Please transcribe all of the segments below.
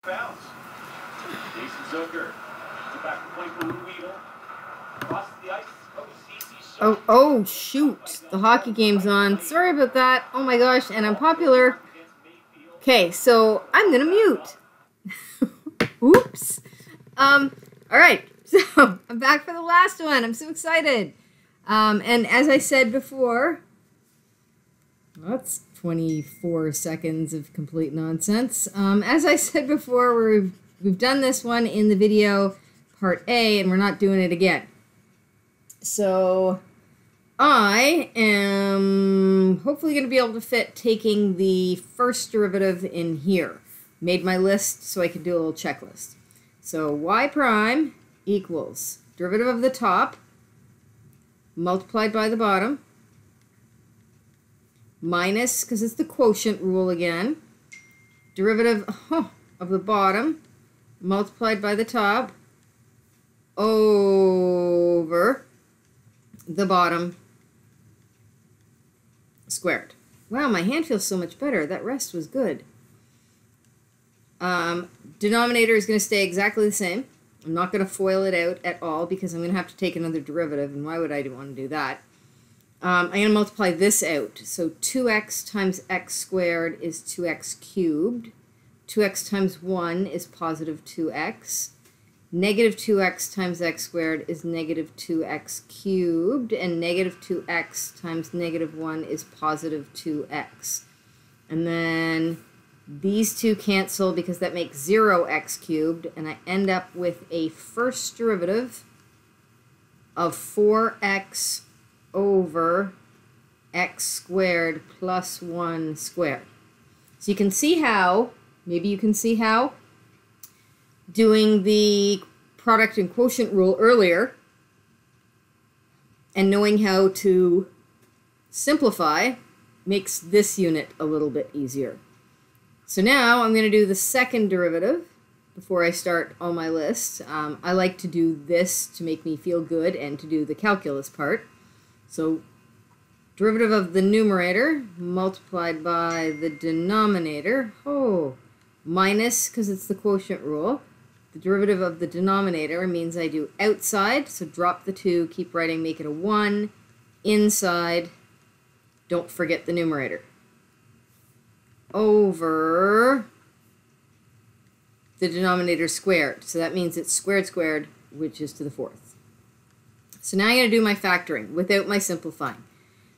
bounce. Jason Zucker. To back point for Weedle. Across the ice. Oh, shoot. The hockey game's on. Sorry about that. Oh my gosh, and I'm popular. Okay, so I'm gonna mute. Oops. Alright, so I'm back for the last one. I'm so excited. And as I said before, that's 24 seconds of complete nonsense. As I said before, we've done this one in the video part A, and we're not doing it again. So I am hopefully going to be able to fit taking the first derivative in here. Made my list so I could do a little checklist. So y prime equals derivative of the top multiplied by the bottom minus, because it's the quotient rule again, derivative of the bottom multiplied by the top over the bottom squared. Wow, my hand feels so much better. That rest was good. Denominator is going to stay exactly the same. I'm not going to FOIL it out at all because I'm going to have to take another derivative, and why would I want to do that? I'm going to multiply this out. So 2x times x squared is 2x cubed. 2x times 1 is positive 2x. Negative 2x times x squared is negative 2x cubed, and negative 2x times negative 1 is positive 2x. And then these two cancel because that makes 0x cubed, and I end up with a first derivative of 4x over x squared plus 1 squared. So you can see how, maybe you can see how, doing the product and quotient rule earlier and knowing how to simplify makes this unit a little bit easier. So now I'm going to do the second derivative before I start on my list. I like to do this to make me feel good and to do the calculus part. So derivative of the numerator multiplied by the denominator, minus, because it's the quotient rule. The derivative of the denominator means I do outside, so drop the 2, keep writing, make it a 1. Inside, don't forget the numerator. Over the denominator squared. So that means it's squared squared, which is to the 4th. So now I'm going to do my factoring without my simplifying.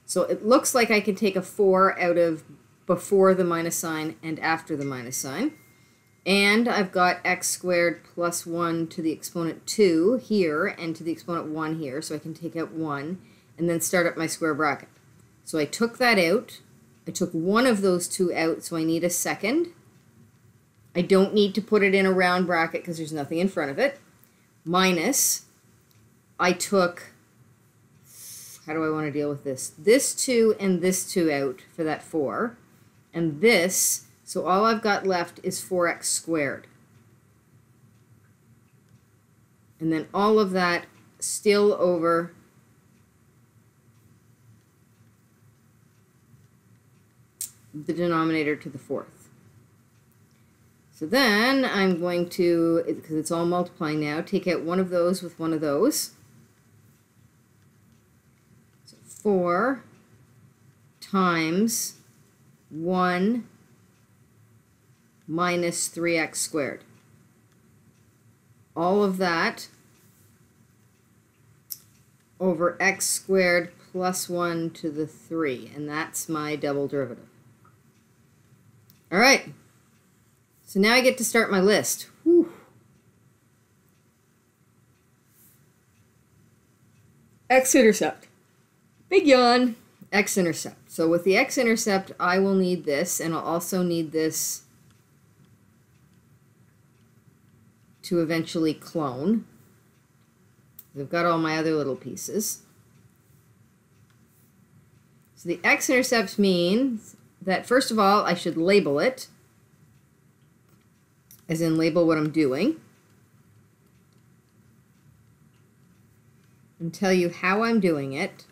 So it looks like I can take a 4 out of before the minus sign and after the minus sign. And I've got x squared plus 1 to the exponent 2 here and to the exponent 1 here, so I can take out 1 and then start up my square bracket. So I took that out. I took one of those 2 out, so I need a second. I don't need to put it in a round bracket because there's nothing in front of it. Minus, I took, how do I want to deal with this? This 2 and this 2 out for that 4. And this, so all I've got left is 4x squared. And then all of that still over the denominator to the 4th. So then I'm going to, because it's all multiplying now, take out one of those with one of those. So 4 times 1 minus 3x squared. All of that over x squared plus 1 to the 3, and that's my double derivative. All right, so now I get to start my list. Whew. X-intercept. Big yawn. X-intercept. So with the x-intercept, I will need this, and I'll also need this to eventually clone. I've got all my other little pieces. So the x-intercept means that, first of all, I should label it, as in label what I'm doing, and tell you how I'm doing it,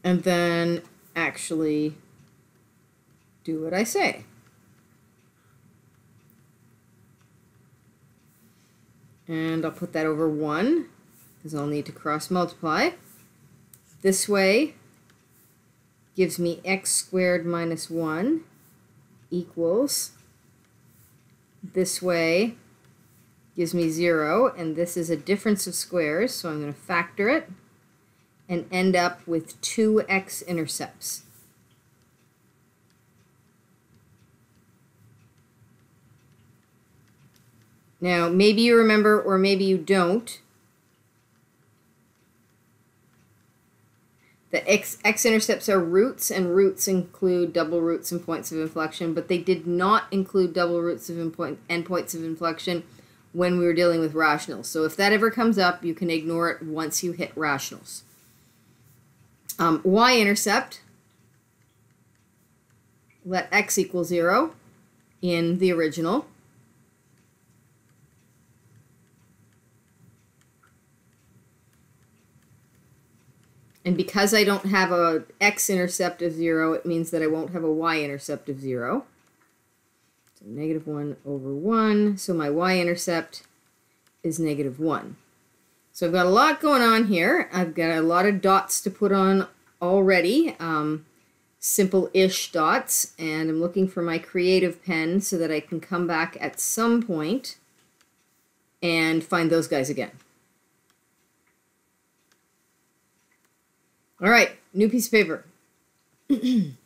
and then actually do what I say. And I'll put that over 1, because I'll need to cross multiply. This way gives me x squared minus 1 equals, this way gives me 0, and this is a difference of squares, so I'm going to factor it and end up with 2 x-intercepts. Now, maybe you remember or maybe you don't. The x-intercepts are roots, and roots include double roots and points of inflection, but they did not include double roots and points of inflection when we were dealing with rationals. So if that ever comes up, you can ignore it once you hit rationals. Y-intercept, let x equal 0 in the original. And because I don't have a x-intercept of 0, it means that I won't have a y-intercept of 0. So negative 1 over 1. So my y-intercept is negative 1. So I've got a lot going on here. I've got a lot of dots to put on already, simple-ish dots. And I'm looking for my creative pen so that I can come back at some point and find those guys again. All right, new piece of paper. And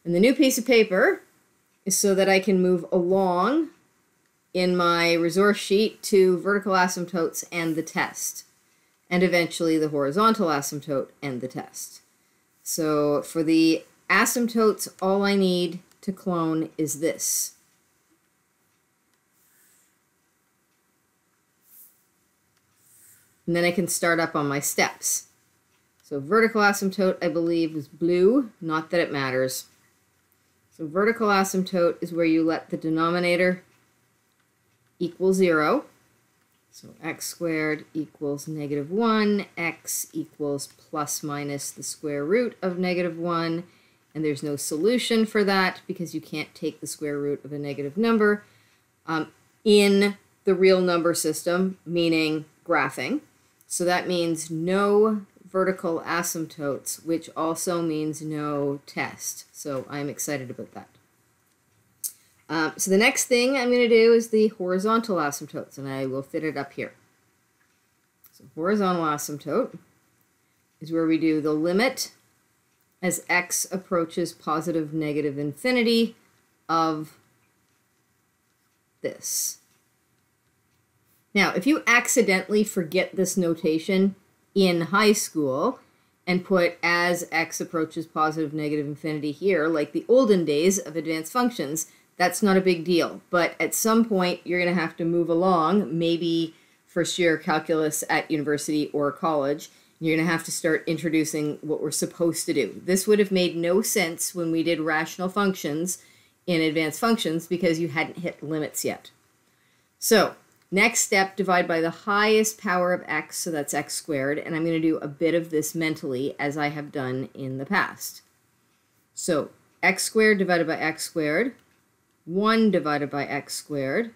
the new piece of paper is so that I can move along in my resource sheet to vertical asymptotes and the test, and eventually the horizontal asymptote and the test. So for the asymptotes, all I need to clone is this. And then I can start up on my steps. So vertical asymptote, I believe, was blue, not that it matters. So vertical asymptote is where you let the denominator equal 0. So x squared equals negative 1, x equals plus minus the square root of negative 1, and there's no solution for that because you can't take the square root of a negative number in the real number system, meaning graphing. So that means no vertical asymptotes, which also means no test. So I'm excited about that. So the next thing I'm going to do is the horizontal asymptotes, and I will fit it up here. So horizontal asymptote is where we do the limit as x approaches positive negative infinity of this. Now, if you accidentally forget this notation in high school and put as x approaches positive negative infinity here, like the olden days of advanced functions, that's not a big deal. But at some point, you're going to have to move along, maybe first year calculus at university or college. You're going to have to start introducing what we're supposed to do. This would have made no sense when we did rational functions in advanced functions because you hadn't hit limits yet. So next step, divide by the highest power of x, so that's x squared, and I'm going to do a bit of this mentally as I have done in the past. So x squared divided by x squared, 1 divided by x squared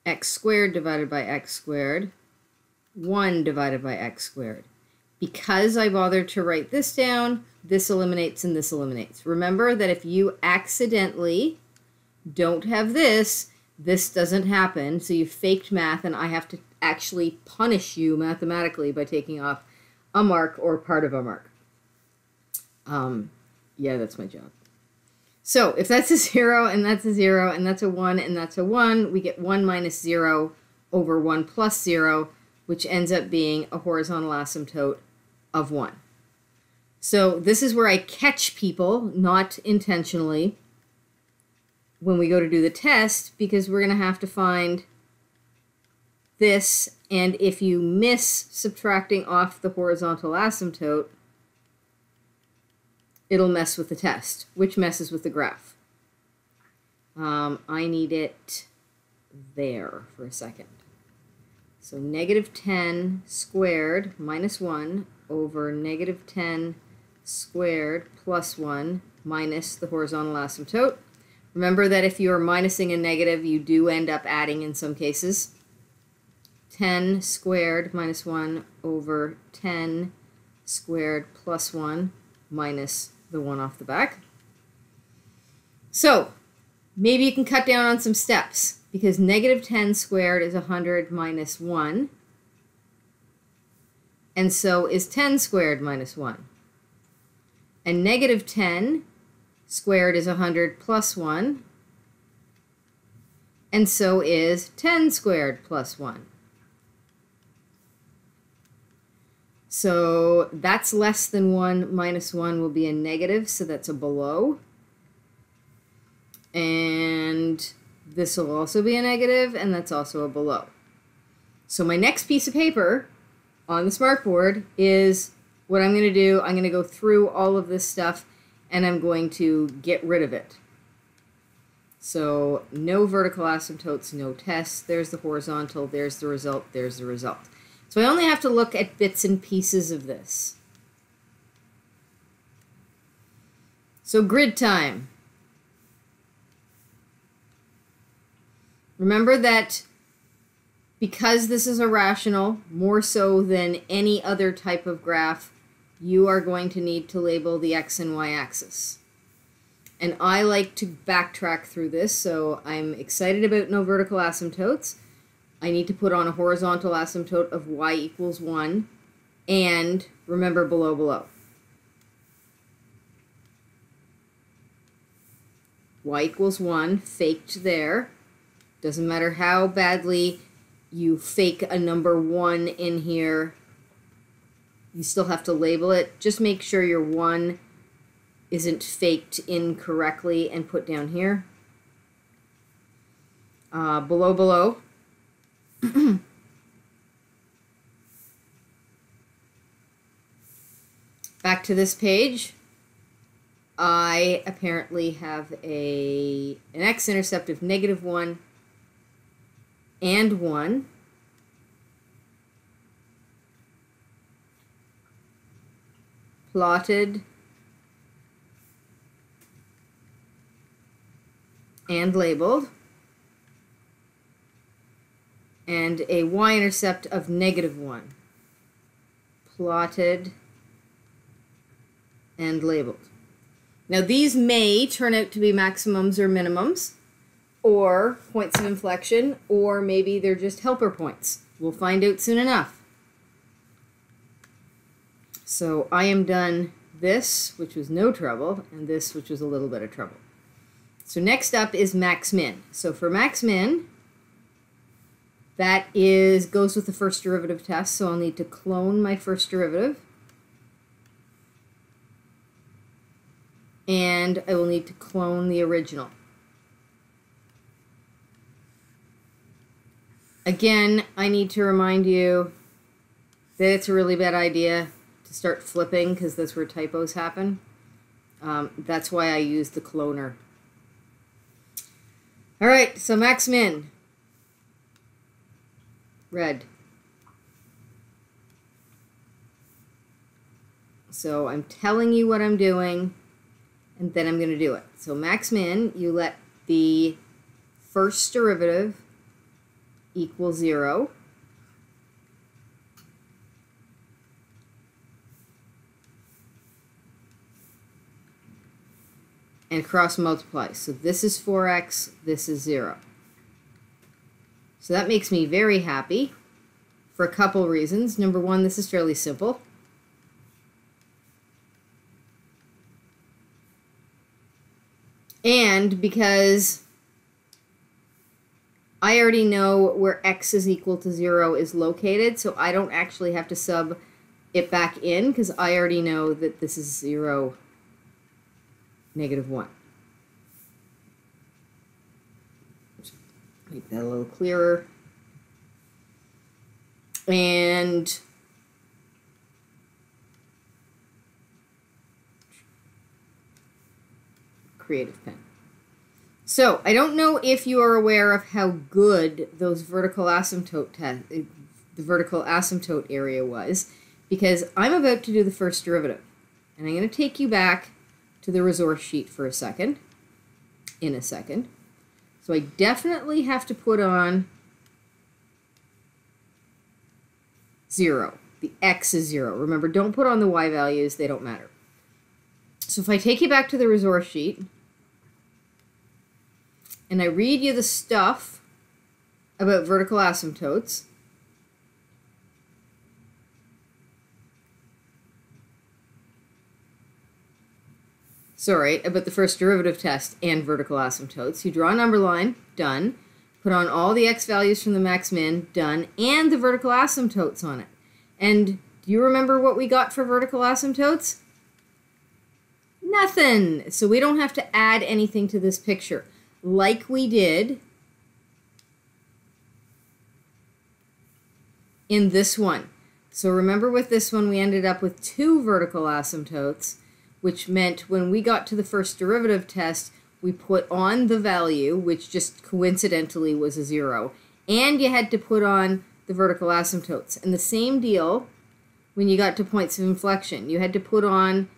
divided by x squared, 1 divided by x squared. Because I bothered to write this down, this eliminates and this eliminates. Remember that if you accidentally don't have this, this doesn't happen, so you faked math, and I have to actually punish you mathematically by taking off a mark or part of a mark. Yeah, that's my job. So if that's a 0, and that's a 0, and that's a 1, and that's a 1, we get 1 minus 0 over 1 plus 0, which ends up being a horizontal asymptote of 1. So this is where I catch people, not intentionally, when we go to do the test, because we're going to have to find this, and if you miss subtracting off the horizontal asymptote, it'll mess with the test, which messes with the graph. I need it there for a second. So negative 10 squared minus 1 over negative 10 squared plus 1 minus the horizontal asymptote. Remember that if you're minusing a negative, you do end up adding in some cases. 10 squared minus 1 over 10 squared plus 1 minus the 1 off the back. So, maybe you can cut down on some steps, because negative 10 squared is 100 minus 1, and so is 10 squared minus 1. And negative 10 squared is 100 plus 1, and so is 10 squared plus 1. So that's less than 1 minus 1 will be a negative, so that's a below. And this will also be a negative, and that's also a below. So my next piece of paper on the smartboard is what I'm going to do. I'm going to go through all of this stuff, and I'm going to get rid of it. So no vertical asymptotes, no tests. There's the horizontal, there's the result, there's the result. So I only have to look at bits and pieces of this. So grid time. Remember that because this is a rational, more so than any other type of graph, you are going to need to label the x and y axis. And I like to backtrack through this, so I'm excited about no vertical asymptotes. I need to put on a horizontal asymptote of y equals 1, and remember below, below. Y equals 1, faked there. Doesn't matter how badly you fake a number 1 in here, you still have to label it. Just make sure your 1 isn't faked incorrectly and put down here. Below, below. Back to this page. I apparently have an x-intercept of -1 and 1. Plotted and labeled. And a y-intercept of -1. Plotted and labeled. Now these may turn out to be maximums or minimums, or points of inflection, or maybe they're just helper points. We'll find out soon enough. So I am done this, which was no trouble, and this, which was a little bit of trouble. So next up is max min. So for max min, that goes with the first derivative test, so I'll need to clone my first derivative. And I will need to clone the original. Again, I need to remind you that it's a really bad idea to start flipping, because that's where typos happen. That's why I use the cloner. All right, so max min. Red. So I'm telling you what I'm doing, and then I'm going to do it. So max min, you let the first derivative equal 0. And cross multiply. So this is 4x, this is 0. So that makes me very happy for a couple reasons. Number one, this is fairly simple. And because I already know where x is equal to 0 is located, so I don't actually have to sub it back in, because I already know that this is 0, -1. Make that a little clearer. And creative pen. So I don't know if you are aware of how good those vertical asymptote the vertical asymptote area was, because I'm about to do the first derivative, and I'm going to take you back to the resource sheet for a second, in a second. So I definitely have to put on 0. The x is 0. Remember, don't put on the y values. They don't matter. So if I take you back to the resource sheet and I read you the stuff about vertical asymptotes, about the first derivative test and vertical asymptotes. You draw a number line, done. Put on all the x values from the max-min, done, and the vertical asymptotes on it. And do you remember what we got for vertical asymptotes? Nothing. So we don't have to add anything to this picture like we did in this one. So remember with this one we ended up with 2 vertical asymptotes, which meant when we got to the first derivative test, we put on the value, which just coincidentally was a 0, and you had to put on the vertical asymptotes. And the same deal when you got to points of inflection. You had to put on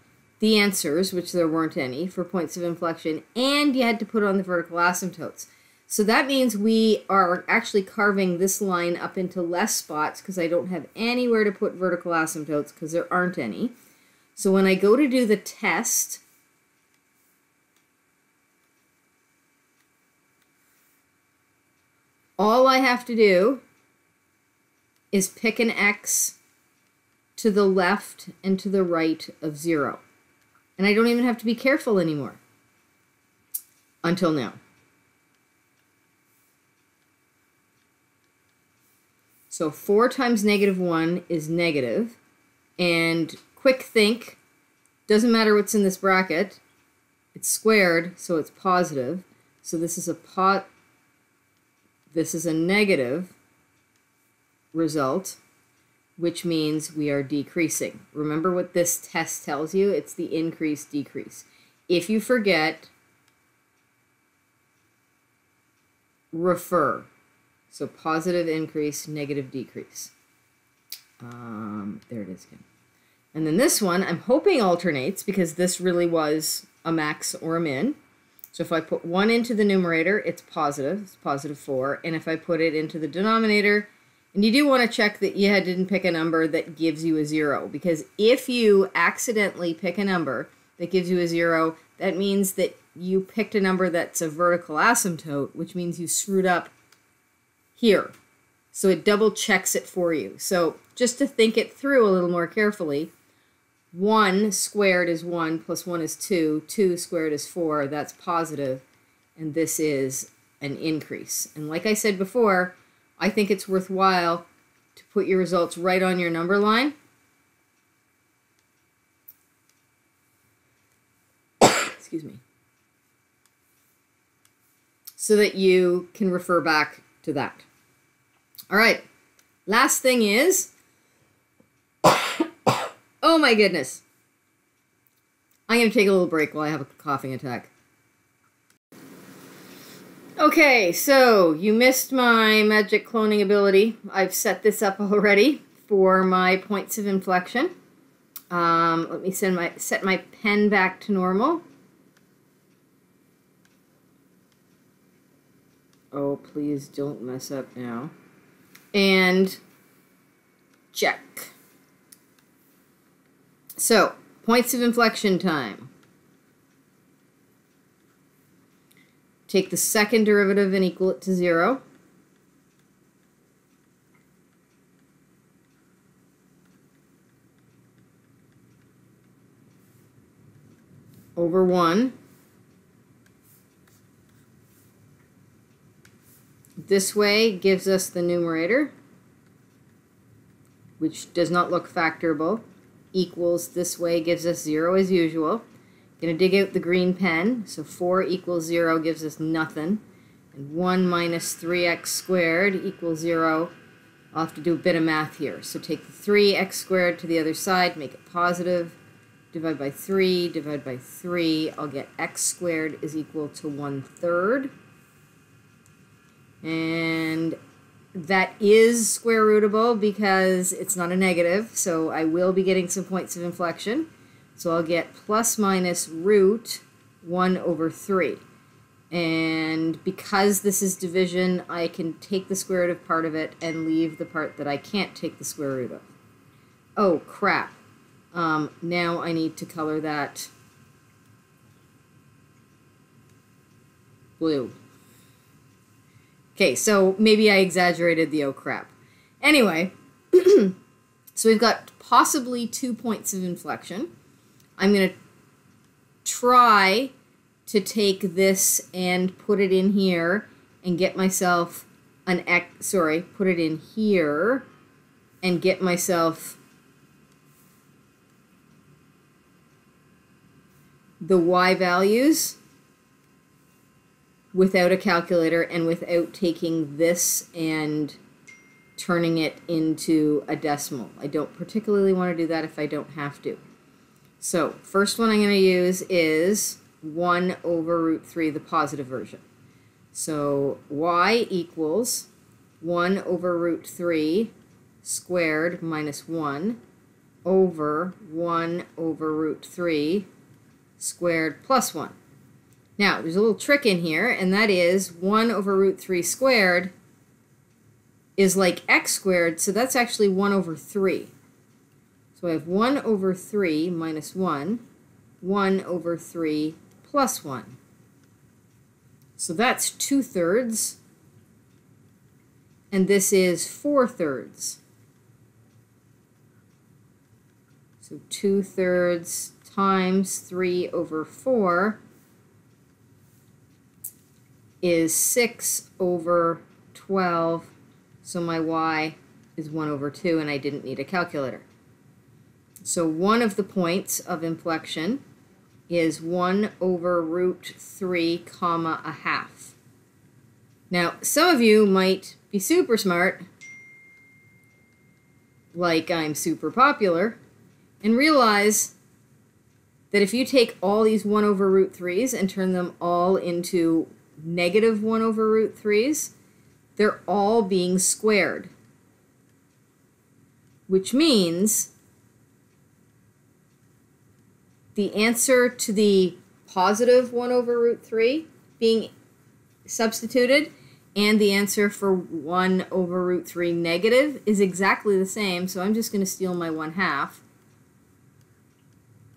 the answers, which there weren't any, for points of inflection, and you had to put on the vertical asymptotes. So that means we are actually carving this line up into less spots because I don't have anywhere to put vertical asymptotes because there aren't any. So when I go to do the test, all I have to do is pick an x to the left and to the right of 0. And I don't even have to be careful anymore. Until now. So 4 times -1 is negative. And quick think, doesn't matter what's in this bracket. It's squared, so it's positive. So this is a negative result, which means we are decreasing. Remember what this test tells you? It's the increase, decrease. If you forget, refer. So positive increase, negative decrease. There it is again. And then this one, I'm hoping alternates because this really was a max or a min. So if I put 1 into the numerator, it's positive 4. And if I put it into the denominator, and you do want to check that you didn't pick a number that gives you a 0, because if you accidentally pick a number that gives you a 0, that means that you picked a number that's a vertical asymptote, which means you screwed up here. So it double checks it for you. So just to think it through a little more carefully, 1 squared is 1 plus 1 is 2. 2 squared is 4. That's positive. And this is an increase. And like I said before, I think it's worthwhile to put your results right on your number line. Excuse me. So that you can refer back to that. All right. Last thing is, oh my goodness. I'm going to take a little break while I have a coughing attack. Okay, so you missed my magic cloning ability. I've set this up already for my points of inflection. Let me set my pen back to normal. Oh, please don't mess up now. And check. So, points of inflection time. Take the second derivative and equal it to 0. Over 1. This way gives us the numerator, which does not look factorable. Equals this way gives us 0 as usual. Going to dig out the green pen, so 4 equals 0 gives us nothing. And 1 minus 3x squared equals 0. I'll have to do a bit of math here. So take the 3x squared to the other side, make it positive. Divide by 3, divide by 3. I'll get x squared is equal to 1/3. And that is square rootable because it's not a negative, so I will be getting some points of inflection. So I'll get plus minus root 1 over 3. And because this is division, I can take the square root of part of it and leave the part that I can't take the square root of. Oh, crap. Now I need to color that blue. Okay, so maybe I exaggerated the oh crap. Anyway, so we've got possibly 2 points of inflection. I'm going to try to take this and put it in here and get myself an X, sorry, put it in here and get myself the Y values without a calculator and without taking this and turning it into a decimal. I don't particularly want to do that if I don't have to. So first one I'm going to use is 1 over root 3, the positive version. So y equals 1 over root 3 squared minus 1 over 1 over root 3 squared plus 1. Now, there's a little trick in here, and that is 1 over root 3 squared is like x squared, so that's actually 1 over 3. So I have 1 over 3 minus 1, 1 over 3 plus 1. So that's 2/3, and this is 4/3. So 2/3 times 3 over 4 is 6 over 12, so my y is 1 over 2, and I didn't need a calculator. So one of the points of inflection is 1 over root 3 comma a half. Now, some of you might be super smart, like I'm super popular, and realize that if you take all these 1 over root 3's and turn them all into negative 1 over root 3's, they're all being squared, which means the answer to the positive 1 over root 3 being substituted and the answer for 1 over root 3 negative is exactly the same, so I'm just going to steal my 1/2.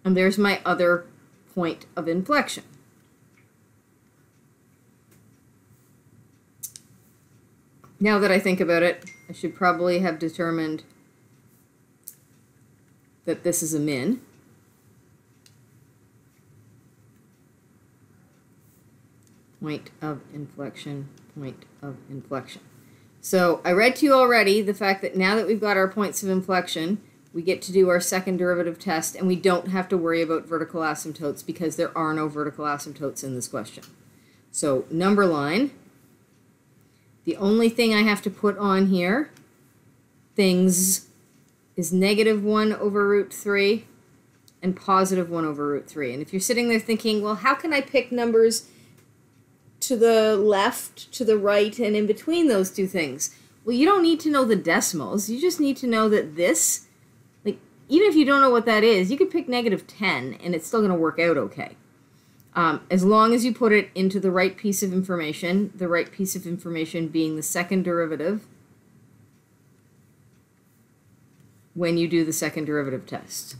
And there's my other point of inflection. Now that I think about it, I should probably have determined that this is a min. Point of inflection, point of inflection. So I read to you already the fact that now that we've got our points of inflection, we get to do our second derivative test, and we don't have to worry about vertical asymptotes because there are no vertical asymptotes in this question. So number line, the only thing I have to put on here, things, is negative 1 over root 3 and positive 1 over root 3. And if you're sitting there thinking, well, how can I pick numbers to the left, to the right, and in between those two things? Well, you don't need to know the decimals. You just need to know that this, like, even if you don't know what that is, you could pick negative 10 and it's still going to work out okay. As long as you put it into the right piece of information, the right piece of information being the second derivative when you do the second derivative test.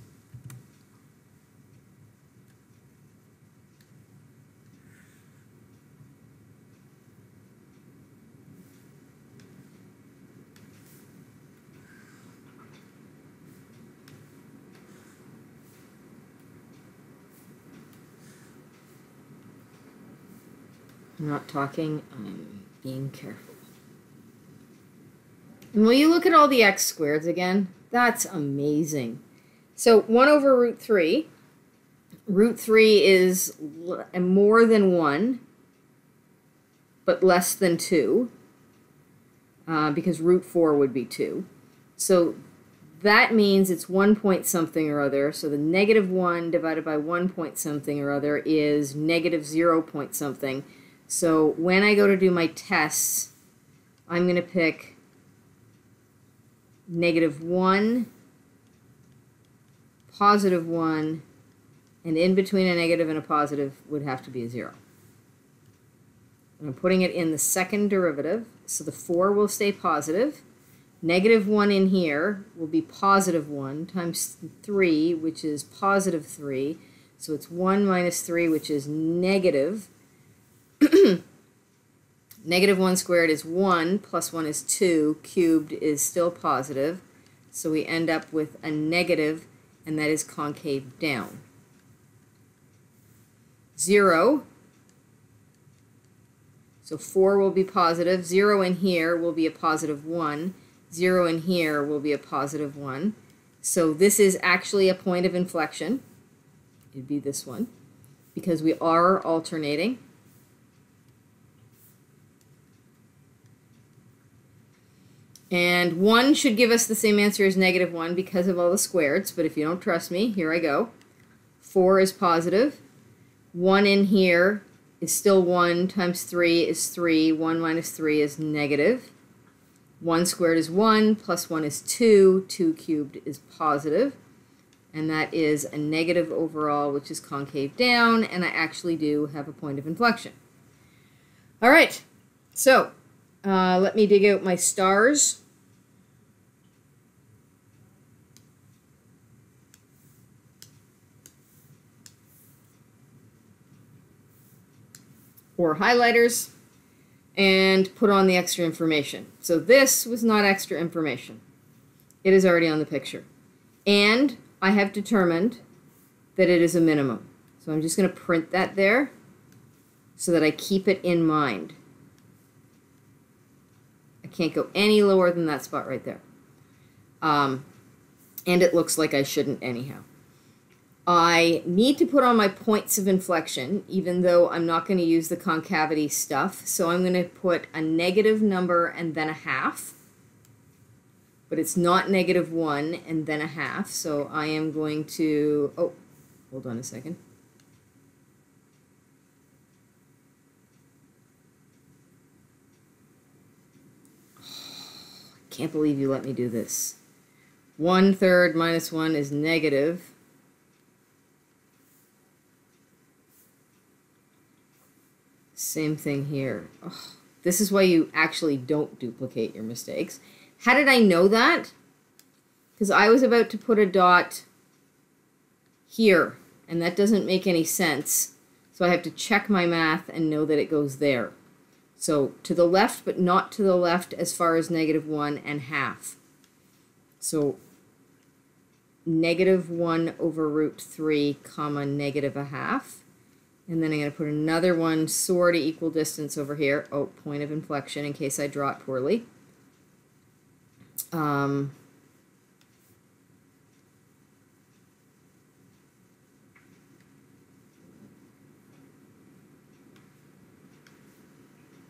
I'm not talking, I'm being careful. And will you look at all the x squareds again? That's amazing. So 1 over root 3. Root 3 is more than 1, but less than 2, because root 4 would be 2. So that means it's 1 point something or other. So the negative 1 divided by 1 point something or other is negative 0 point something. So when I go to do my tests, I'm going to pick negative 1, positive 1, and in between a negative and a positive would have to be a 0. And I'm putting it in the second derivative, so the 4 will stay positive. Negative 1 in here will be positive 1 times 3, which is positive 3. So it's 1 minus 3, which is negative. Negative 1 squared is 1, plus 1 is 2, cubed is still positive. So we end up with a negative, and that is concave down. 0. So 4 will be positive. 0 in here will be a positive 1. 0 in here will be a positive 1. So this is actually a point of inflection. It'd be this one, because we are alternating. And 1 should give us the same answer as negative 1 because of all the squareds, but if you don't trust me, here I go. 4 is positive. 1 in here is still 1 times 3 is 3. 1 minus 3 is negative. 1 squared is 1, plus 1 is 2. 2 cubed is positive. And that is a negative overall, which is concave down, and I actually do have a point of inflection. All right, so let me dig out my stars. Or highlighters, and put on the extra information. So this was not extra information. It is already on the picture. And I have determined that it is a minimum. So I'm just going to print that there so that I keep it in mind. I can't go any lower than that spot right there. And it looks like I shouldn't anyhow. I need to put on my points of inflection, even though I'm not going to use the concavity stuff. So I'm going to put a negative number and then a half. But it's not negative 1 and then a half. So I am going to, oh, hold on a second. I can't believe you let me do this. 1/3 minus 1 is negative. Same thing here. Oh, this is why you actually don't duplicate your mistakes. How did I know that? Because I was about to put a dot here, and that doesn't make any sense. So I have to check my math and know that it goes there. So to the left, but not to the left as far as negative 1 and half. So negative 1 over root 3 comma negative a half. And then I'm going to put another one sort of equal distance over here. Oh, point of inflection in case I draw it poorly.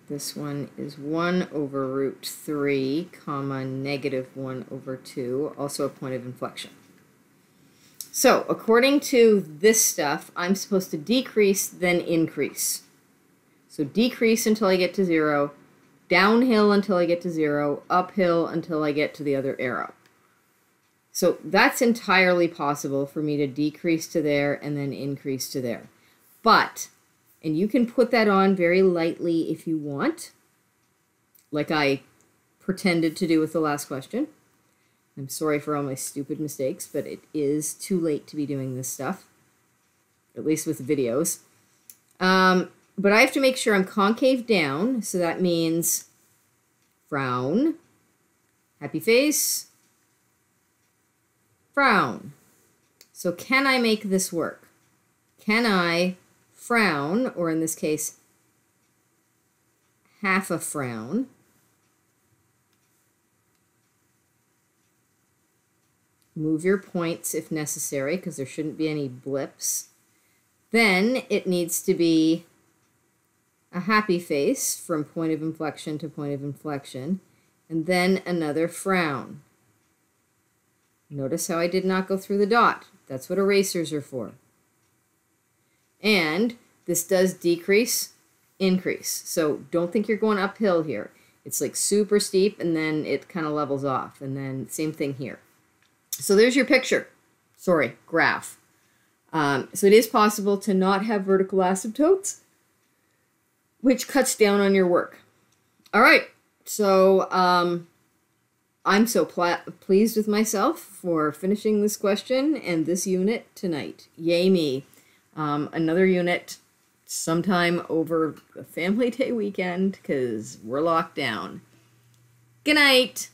This one is 1 over root 3 comma negative 1 over 2, also a point of inflection. So, according to this stuff, I'm supposed to decrease, then increase. So decrease until I get to 0, downhill until I get to 0, uphill until I get to the other arrow. So that's entirely possible for me to decrease to there and then increase to there. But, and you can put that on very lightly if you want, like I pretended to do with the last question. I'm sorry for all my stupid mistakes, but it is too late to be doing this stuff, at least with videos. But I have to make sure I'm concave down, so that means frown, happy face, frown. So can I make this work? Can I frown, or in this case, half a frown, move your points if necessary, because there shouldn't be any blips. Then it needs to be a happy face from point of inflection to point of inflection, and then another frown. Notice how I did not go through the dot. That's what erasers are for. And this does decrease, increase. So don't think you're going uphill here. It's like super steep, and then it kind of levels off, and then same thing here. So there's your picture. Sorry, graph. So it is possible to not have vertical asymptotes, which cuts down on your work. All right, so I'm so pleased with myself for finishing this question and this unit tonight. Yay me. Another unit sometime over the family day weekend because we're locked down. Good night.